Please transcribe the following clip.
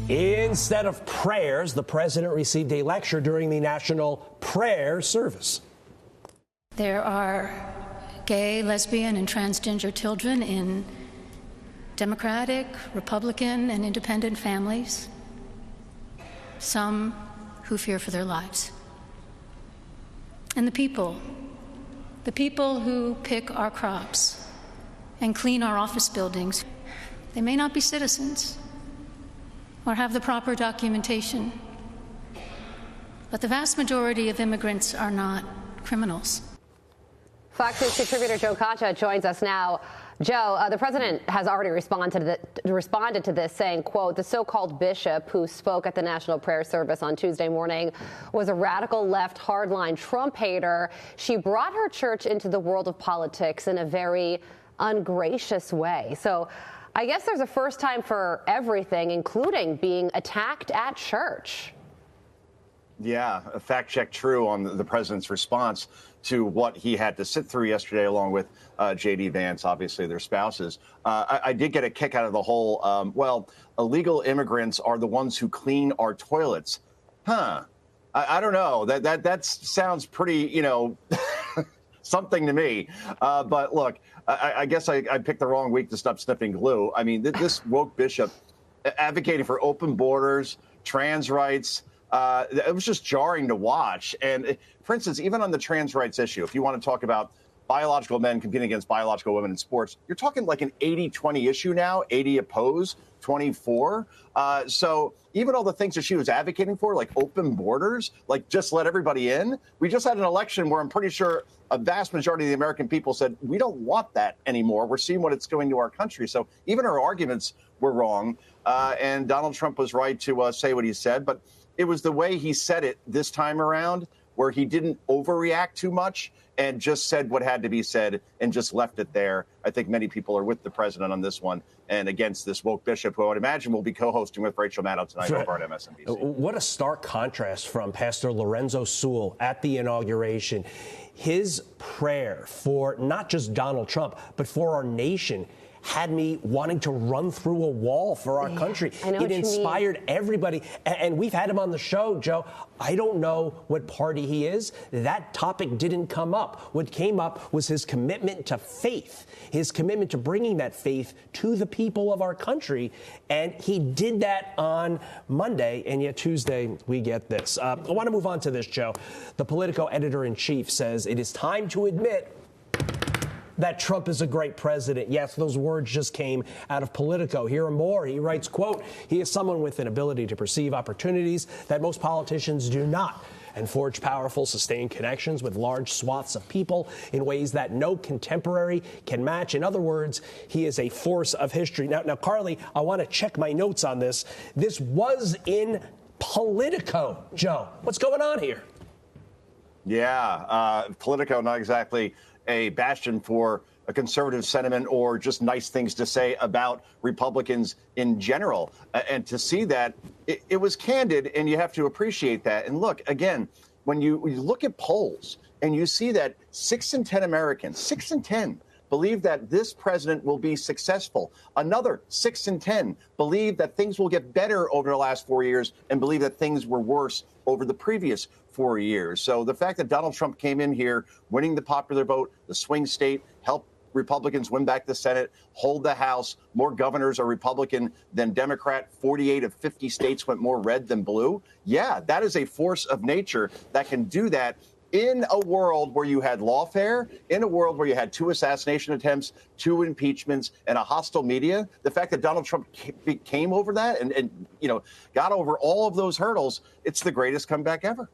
Instead of prayers, the president received a lecture during the National Prayer Service. There are gay, lesbian, and transgender children in Democratic, Republican, and independent families, some who fear for their lives. And the people who pick our crops and clean our office buildings, they may not be citizens or have the proper documentation, but the vast majority of immigrants are not criminals. Fox News contributor Joe Concha joins us now. Joe, the president has already responded to this, saying, quote, the so-called bishop who spoke at the National Prayer Service on Tuesday morning was a radical left hardline Trump hater. She brought her church into the world of politics in a very ungracious way. So I guess there's a first time for everything, including being attacked at church. Yeah, a fact check true on the president's response to what he had to sit through yesterday, along with J.D. Vance, obviously their spouses. I did get a kick out of the whole, illegal immigrants are the ones who clean our toilets. I don't know. That sounds pretty, something to me. But look, I guess I picked the wrong week to stop sniffing glue. I mean, this woke bishop advocating for open borders, trans rights. It was just jarring to watch. And for instance, even on the trans rights issue, if you want to talk about biological men competing against biological women in sports, you're talking like an 80-20 issue now, 80 oppose, 24. So even all the things that she was advocating for, like open borders, like just let everybody in. We just had an election where I'm pretty sure a vast majority of the American people said, we don't want that anymore. We're seeing what it's doing to our country. So even her arguments were wrong. And Donald Trump was right to say what he said. But it was the way he said it this time around, where he didn't overreact too much and just said what had to be said and just left it there. I think many people are with the president on this one and against this woke bishop, who I would imagine will be co-hosting with Rachel Maddow tonight over at MSNBC. What a stark contrast from Pastor Lorenzo Sewell at the inauguration. His prayer for not just Donald Trump, but for our nation had me wanting to run through a wall for our country. It inspired everybody. And we've had him on the show, Joe. I don't know what party he is. That topic didn't come up. What came up was his commitment to faith, his commitment to bringing that faith to the people of our country. And he did that on Monday. And yet Tuesday, we get this. I want to move on to this, Joe. The Politico editor-in-chief says it is time to admit that Trump is a great president. Yes, those words just came out of Politico. Here are more. He writes, quote, he is someone with an ability to perceive opportunities that most politicians do not, and forge powerful, sustained connections with large swaths of people in ways that no contemporary can match. In other words, he is a force of history. Now, Carly, I want to check my notes on this. This was in Politico, Joe. What's going on here? Yeah, Politico, not exactly a bastion for a conservative sentiment or just nice things to say about Republicans in general. And to see that, it was candid, and you have to appreciate that. And look, again, when you look at polls and you see that 6 in 10 Americans, 6 in 10, believe that this president will be successful. Another 6 in 10 believe that things will get better over the last 4 years and believe that things were worse over the previous 4 years. So the fact that Donald Trump came in here, winning the popular vote, the swing state, helped Republicans win back the Senate, hold the House, more governors are Republican than Democrat, 48 of 50 states went more red than blue. Yeah, that is a force of nature that can do that in a world where you had lawfare, in a world where you had 2 assassination attempts, 2 impeachments, and a hostile media. The fact that Donald Trump came over that and got over all of those hurdles, it's the greatest comeback ever.